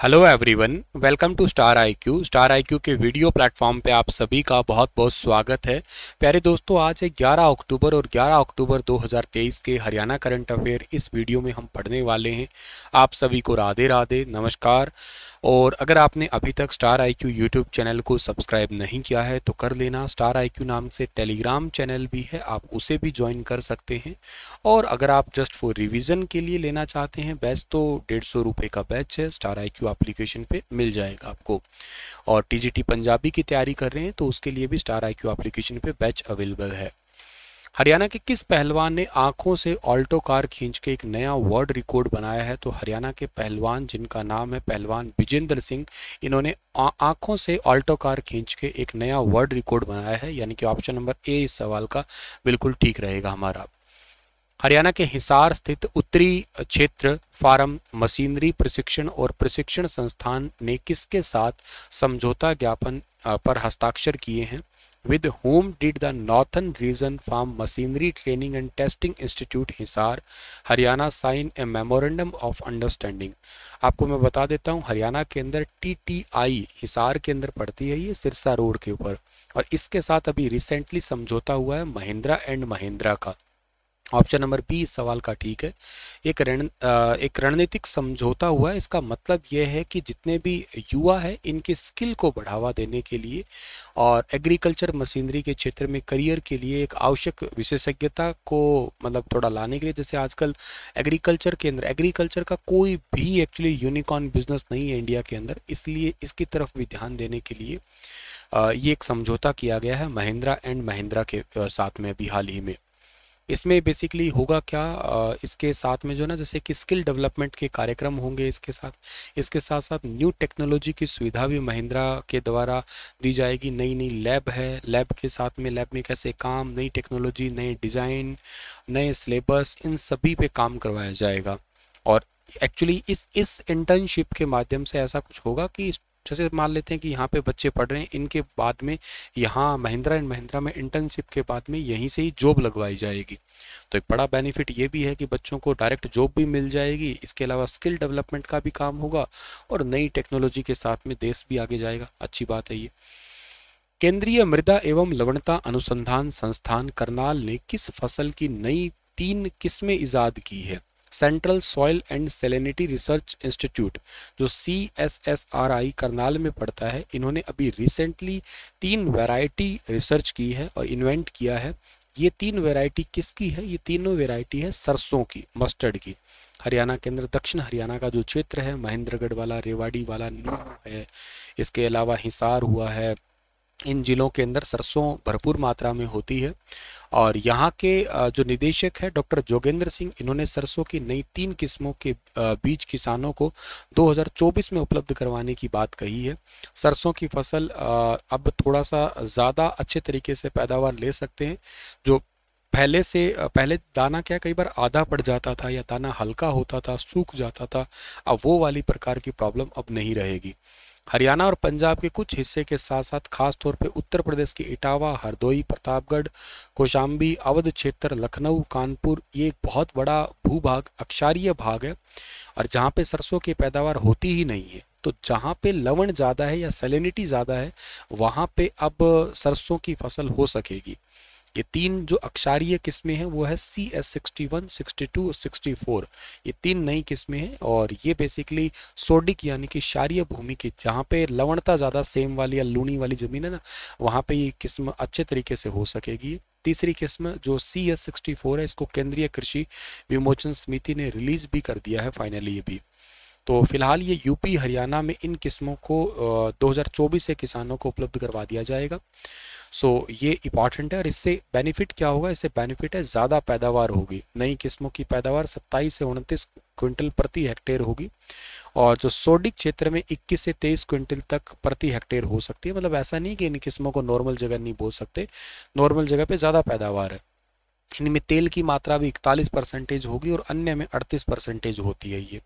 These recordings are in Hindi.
Hello everyone, welcome to star IQ. Star IQ के वीडियो प्लेटफॉर्म पे आप सभी का बहुत बहुत स्वागत है। प्यारे दोस्तों, आज है 11 अक्टूबर और 11 अक्टूबर 2023 के हरियाणा करंट अफेयर इस वीडियो में हम पढ़ने वाले हैं। आप सभी को राधे राधे, नमस्कार। और अगर आपने अभी तक स्टार आईक्यू यूट्यूब चैनल को सब्सक्राइब नहीं किया है तो कर लेना। स्टार आईक्यू नाम से टेलीग्राम चैनल भी है, आप उसे भी ज्वाइन कर सकते हैं। और अगर आप जस्ट फॉर रिवीजन के लिए लेना चाहते हैं बैच, तो 150 रुपये का बैच है, स्टार आईक्यू एप्लीकेशन पे मिल जाएगा आपको। और टीजीटी पंजाबी की तैयारी कर रहे हैं तो उसके लिए भी स्टार आईक्यू एप्लीकेशन पे बैच अवेलेबल है। हरियाणा के किस पहलवान ने आंखों से ऑल्टो कार खींच के एक नया वर्ल्ड रिकॉर्ड बनाया है? तो हरियाणा के पहलवान, जिनका नाम है पहलवान विजेंद्र सिंह, इन्होंने आंखों से ऑल्टो कार खींच के एक नया वर्ल्ड रिकॉर्ड बनाया है। यानी कि ऑप्शन नंबर ए इस सवाल का बिल्कुल ठीक रहेगा हमारा। हरियाणा के हिसार स्थित उत्तरी क्षेत्र फार्म मशीनरी प्रशिक्षण और प्रशिक्षण संस्थान ने किसके साथ समझौता ज्ञापन पर हस्ताक्षर किए हैं? With whom did the northern region farm machinery training and testing institute Hisar Haryana sign a memorandum of understanding. आपको मैं बता देता हूँ, हरियाणा के अंदर टीटीआई हिसार के अंदर पड़ती है, ये सिरसा रोड के ऊपर। और इसके साथ अभी रिसेंटली समझौता हुआ है महिंद्रा एंड महिंद्रा का। ऑप्शन नंबर बी इस सवाल का ठीक है। एक रणनीतिक समझौता हुआ है। इसका मतलब यह है कि जितने भी युवा है इनके स्किल को बढ़ावा देने के लिए और एग्रीकल्चर मशीनरी के क्षेत्र में करियर के लिए एक आवश्यक विशेषज्ञता को मतलब थोड़ा लाने के लिए, जैसे आजकल एग्रीकल्चर के अंदर एग्रीकल्चर का कोई भी एक्चुअली यूनिकॉर्न बिजनेस नहीं है इंडिया के अंदर, इसलिए इसकी तरफ भी ध्यान देने के लिए ये एक समझौता किया गया है महिंद्रा एंड महिंद्रा के साथ में अभी हाल ही में। इसमें बेसिकली होगा क्या, इसके साथ में जो ना जैसे कि स्किल डेवलपमेंट के कार्यक्रम होंगे, इसके साथ साथ न्यू टेक्नोलॉजी की सुविधा भी महिंद्रा के द्वारा दी जाएगी। नई नई लैब है, लैब के साथ में लैब में कैसे काम, नई टेक्नोलॉजी, नए डिज़ाइन, नए सिलेबस, इन सभी पे काम करवाया जाएगा। और एक्चुअली इस इंटर्नशिप के माध्यम से ऐसा कुछ होगा कि जैसे मान लेते हैं कि यहाँ पे बच्चे पढ़ रहे हैं, इनके बाद में यहाँ महिंद्रा एंड महिंद्रा में इंटर्नशिप के बाद में यहीं से ही जॉब लगवाई जाएगी। तो एक बड़ा बेनिफिट ये भी है कि बच्चों को डायरेक्ट जॉब भी मिल जाएगी, इसके अलावा स्किल डेवलपमेंट का भी काम होगा और नई टेक्नोलॉजी के साथ में देश भी आगे जाएगा। अच्छी बात है ये। केंद्रीय मृदा एवं लवणता अनुसंधान संस्थान करनाल ने किस फसल की नई 3 किस्में इजाद की है? Central soil and salinity research institute, जो CSSRI करनाल में पड़ता है, इन्होंने अभी रिसेंटली 3 वैरायटी रिसर्च की है और इन्वेंट किया है। ये 3 वैरायटी किसकी है? ये तीनों वैरायटी है सरसों की, मस्टर्ड की। हरियाणा के अंदर दक्षिण हरियाणा का जो क्षेत्र है, महेंद्रगढ़ वाला, रेवाड़ी वाला, नूह है, इसके अलावा हिसार हुआ है, इन जिलों के अंदर सरसों भरपूर मात्रा में होती है। और यहाँ के जो निदेशक है डॉक्टर जोगेंद्र सिंह, इन्होंने सरसों की नई 3 किस्मों के बीज किसानों को 2024 में उपलब्ध करवाने की बात कही है। सरसों की फसल अब थोड़ा सा ज़्यादा अच्छे तरीके से पैदावार ले सकते हैं। जो पहले दाना क्या कई बार आधा पड़ जाता था या दाना हल्का होता था, सूख जाता था, अब वो वाली प्रकार की प्रॉब्लम अब नहीं रहेगी। हरियाणा और पंजाब के कुछ हिस्से के साथ साथ खास तौर पे उत्तर प्रदेश के इटावा, हरदोई, प्रतापगढ़, कौशाम्बी, अवध क्षेत्र, लखनऊ, कानपुर, ये एक बहुत बड़ा भूभाग, अक्षारीय भाग है और जहाँ पे सरसों की पैदावार होती ही नहीं है। तो जहाँ पे लवण ज़्यादा है या सैलिनिटी ज़्यादा है, वहाँ पे अब सरसों की फसल हो सकेगी। ये 3 जो अक्षारीय किस्में हैं वो है CS61, 62 और 64। ये 3 नई किस्में हैं और ये बेसिकली सोडिक यानी कि क्षारीय भूमि की, जहाँ पे लवणता ज़्यादा सेम वाली या लूनी वाली ज़मीन है ना, वहाँ पे ये किस्म अच्छे तरीके से हो सकेगी। तीसरी किस्म जो CS64 है, इसको केंद्रीय कृषि विमोचन समिति ने रिलीज भी कर दिया है फाइनली ये भी। तो फिलहाल ये यूपी हरियाणा में इन किस्मों को 2024 से किसानों को उपलब्ध करवा दिया जाएगा। सो ये इंपॉर्टेंट है। और इससे बेनिफिट क्या होगा? इससे बेनिफिट है ज़्यादा पैदावार होगी। नई किस्मों की पैदावार 27 से 29 क्विंटल प्रति हेक्टेयर होगी और जो सोडिक क्षेत्र में 21 से 23 क्विंटल तक प्रति हेक्टेयर हो सकती है। मतलब ऐसा नहीं कि इन किस्मों को नॉर्मल जगह नहीं बोल सकते, नॉर्मल जगह पे ज़्यादा पैदावार है। इनमें तेल की मात्रा भी 41% होगी और अन्य में 38% होती है ये।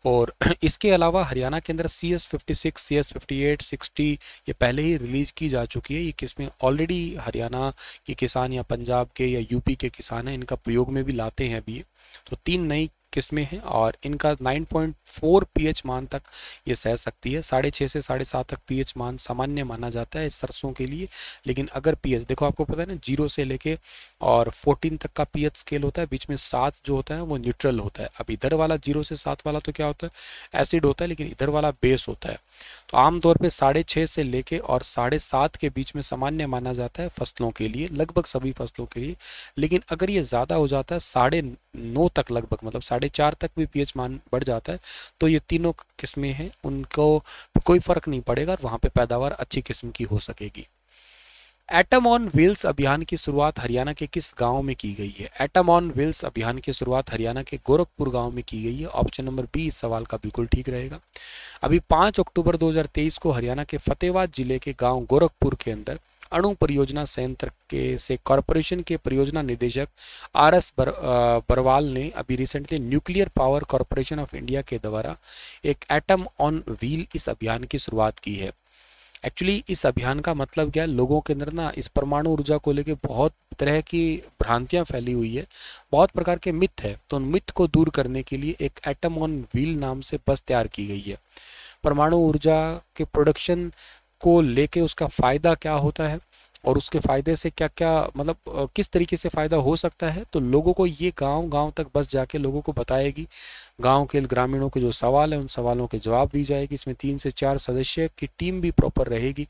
और इसके अलावा हरियाणा के अंदर CS56, CS58, 60 ये पहले ही रिलीज की जा चुकी है। ये किस्में ऑलरेडी हरियाणा के किसान या पंजाब के या यूपी के किसान हैं, इनका प्रयोग में भी लाते हैं अभी। तो 3 नई किस्में हैं और इनका 9.4 पीएच मान तक ये सह सकती है। 6.5 से 7.5 तक पीएच मान सामान्य माना जाता है इस सरसों के लिए। लेकिन अगर पीएच देखो, आपको पता है ना, 0 से लेके और 14 तक का पीएच स्केल होता है, बीच में 7 जो होता है वो न्यूट्रल होता है। अब इधर वाला 0 से 7 वाला तो क्या होता है, एसिड होता है, लेकिन इधर वाला बेस होता है। तो आमतौर पे 6.5 से लेके और 7.5 के बीच में सामान्य माना जाता है फसलों के लिए, लगभग सभी फसलों के लिए। लेकिन अगर ये ज़्यादा हो जाता है 9.5 तक लगभग, मतलब 4.5 तक भी पीएच मान बढ़ जाता है, तो ये तीनों किस्में हैं उनको कोई फर्क नहीं पड़ेगा और वहाँ पे पैदावार अच्छी किस्म की हो सकेगी। एटम ऑन व्हील्स अभियान की शुरुआत हरियाणा के किस गांव में की गई है? एटम ऑन व्हील्स अभियान की शुरुआत हरियाणा के गोरखपुर गांव में की गई है। ऑप्शन नंबर बी इस सवाल का बिल्कुल ठीक रहेगा। अभी 5 अक्टूबर 2023 को हरियाणा के फतेहाबाद जिले के गांव गोरखपुर के अंदर अणु परियोजना संयंत्र के से कॉरपोरेशन के परियोजना निदेशक आर.एस. बरवाल ने अभी recently nuclear power corporation of India के द्वारा एक एटम ऑन व्हील इस अभियान की शुरुआत की है। एक्चुअली इस अभियान का मतलब क्या है, लोगों के अंदर ना इस परमाणु ऊर्जा को लेके बहुत तरह की भ्रांतियां फैली हुई है, बहुत प्रकार के मिथ है। तो उन मिथ को दूर करने के लिए एक एटम ऑन व्हील नाम से बस तैयार की गई है। परमाणु ऊर्जा के प्रोडक्शन को लेके उसका फ़ायदा क्या होता है और उसके फ़ायदे से क्या क्या मतलब किस तरीके से फ़ायदा हो सकता है, तो लोगों को ये गांव गांव तक बस जाके लोगों को बताएगी। गांव के ग्रामीणों के जो सवाल हैं उन सवालों के जवाब दी जाएगी। इसमें 3 से 4 सदस्य की टीम भी प्रॉपर रहेगी।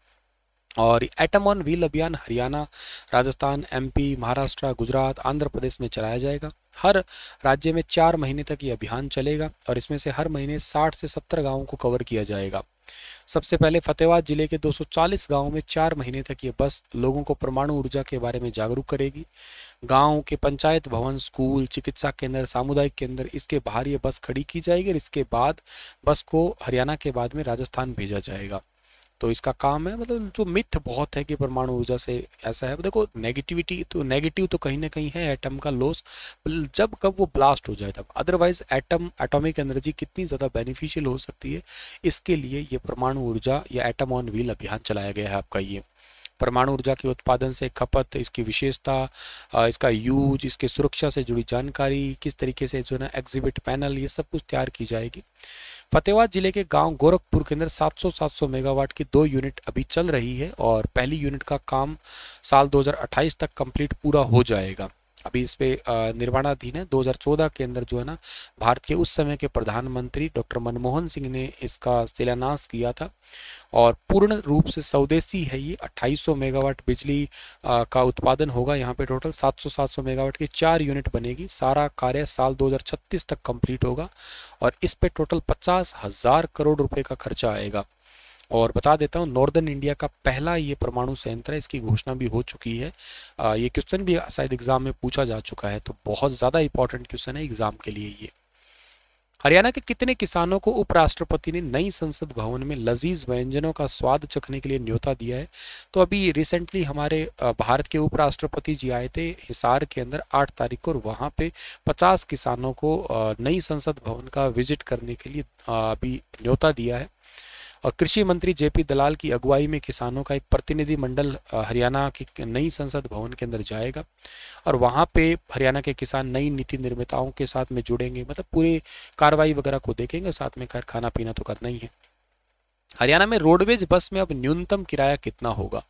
और एटम ऑन व्हील अभियान हरियाणा, राजस्थान, एमपी, महाराष्ट्र, गुजरात, आंध्र प्रदेश में चलाया जाएगा। हर राज्य में 4 महीने तक ये अभियान चलेगा और इसमें से हर महीने 60 से 70 गाँवों को कवर किया जाएगा। सबसे पहले फतेहाबाद जिले के 240 गांवों में 4 महीने तक ये बस लोगों को परमाणु ऊर्जा के बारे में जागरूक करेगी। गांव के पंचायत भवन, स्कूल, चिकित्सा केंद्र, सामुदायिक केंद्र, इसके बाहर ये बस खड़ी की जाएगी और इसके बाद बस को हरियाणा के बाद में राजस्थान भेजा जाएगा। तो इसका काम है, मतलब जो मिथ बहुत है कि परमाणु ऊर्जा से ऐसा है, देखो नेगेटिव तो कहीं ना कहीं है एटम का लॉस, जब कब वो ब्लास्ट हो जाए तब। अदरवाइज एटॉमिक एनर्जी कितनी ज़्यादा बेनिफिशियल हो सकती है, इसके लिए ये परमाणु ऊर्जा या एटम ऑन व्हील अभियान चलाया गया है आपका। ये परमाणु ऊर्जा के उत्पादन से खपत, इसकी विशेषता, इसका यूज, इसके सुरक्षा से जुड़ी जानकारी, किस तरीके से जो है ना एग्जिबिट पैनल, ये सब कुछ तैयार की जाएगी। फतेहाबाद जिले के गांव गोरखपुर के अंदर 700 मेगावाट की 2 यूनिट अभी चल रही है और पहली यूनिट का काम साल 2028 तक कंप्लीट पूरा हो जाएगा। अभी इस पे निर्माणाधीन है। 2014 के अंदर जो है ना भारत के उस समय के प्रधानमंत्री डॉक्टर मनमोहन सिंह ने इसका शिलान्यास किया था और पूर्ण रूप से स्वदेशी है ये। 2800 मेगावाट बिजली का उत्पादन होगा यहाँ पे। टोटल 700 मेगावाट की 4 यूनिट बनेगी। सारा कार्य साल 2036 तक कंप्लीट होगा और इस पे टोटल 50,000 करोड़ रुपए का खर्चा आएगा। और बता देता हूँ, नॉर्दर्न इंडिया का पहला ये परमाणु संयंत्र है, इसकी घोषणा भी हो चुकी है। ये क्वेश्चन भी शायद एग्जाम में पूछा जा चुका है, तो बहुत ज़्यादा इंपॉर्टेंट क्वेश्चन है एग्जाम के लिए ये। हरियाणा के कितने किसानों को उपराष्ट्रपति ने नई संसद भवन में लजीज व्यंजनों का स्वाद चखने के लिए न्योता दिया है? तो अभी रिसेंटली हमारे भारत के उपराष्ट्रपति जी आए थे हिसार के अंदर 8 तारीख को, और वहाँ पे 50 किसानों को नई संसद भवन का विजिट करने के लिए अभी न्योता दिया है। और कृषि मंत्री जेपी दलाल की अगुवाई में किसानों का एक प्रतिनिधि मंडल हरियाणा की नई संसद भवन के अंदर जाएगा और वहाँ पे हरियाणा के किसान नई नीति निर्माताओं के साथ में जुड़ेंगे, मतलब पूरी कार्रवाई वगैरह को देखेंगे, साथ में खैर खाना पीना तो करना ही है। हरियाणा में रोडवेज बस में अब न्यूनतम किराया कितना होगा?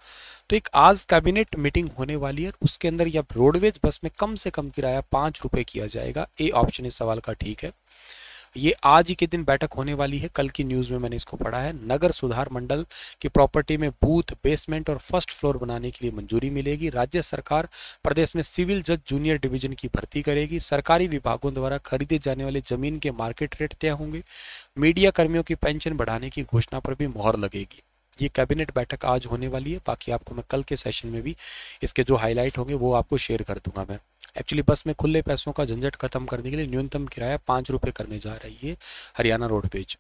तो एक आज कैबिनेट मीटिंग होने वाली है, उसके अंदर ये रोडवेज बस में कम से कम किराया 5 रुपये किया जाएगा। ए ऑप्शन इस सवाल का ठीक है। ये आज ही के दिन बैठक होने वाली है, कल की न्यूज़ में मैंने इसको पढ़ा है। नगर सुधार मंडल की प्रॉपर्टी में बूथ, बेसमेंट और फर्स्ट फ्लोर बनाने के लिए मंजूरी मिलेगी। राज्य सरकार प्रदेश में सिविल जज जूनियर डिवीजन की भर्ती करेगी। सरकारी विभागों द्वारा खरीदे जाने वाले जमीन के मार्केट रेट तय होंगे। मीडिया कर्मियों की पेंशन बढ़ाने की घोषणा पर भी मोहर लगेगी। ये कैबिनेट बैठक आज होने वाली है। बाकी आपको मैं कल के सेशन में भी इसके जो हाईलाइट होंगे वो आपको शेयर कर दूंगा मैं। एक्चुअली बस में खुले पैसों का झंझट खत्म करने के लिए न्यूनतम किराया 5 रुपये करने जा रही है हरियाणा रोडवेज।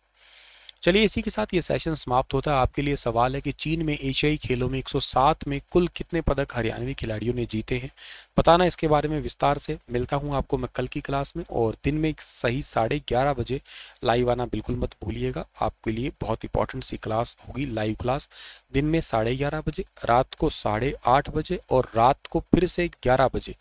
चलिए इसी के साथ ये सेशन समाप्त होता है। आपके लिए सवाल है कि चीन में एशियाई खेलों में 107 में कुल कितने पदक हरियाणवी खिलाड़ियों ने जीते हैं? बताना इसके बारे में विस्तार से। मिलता हूँ आपको मैं कल की क्लास में, और दिन में सही 11:30 बजे लाइव आना बिल्कुल मत भूलिएगा। आपके लिए बहुत इंपॉर्टेंट सी क्लास होगी, लाइव क्लास दिन में 11:30 बजे, रात को 8:30 बजे और रात को फिर से 11 बजे।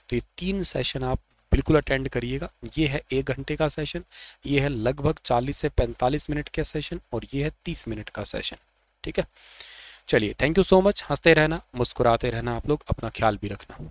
तो ये 3 सेशन आप बिल्कुल अटेंड करिएगा। ये है 1 घंटे का सेशन, ये है लगभग 40 से 45 मिनट का सेशन, और ये है 30 मिनट का सेशन। ठीक है, चलिए, थैंक यू सो मच। हंसते रहना, मुस्कुराते रहना, आप लोग अपना ख्याल भी रखना।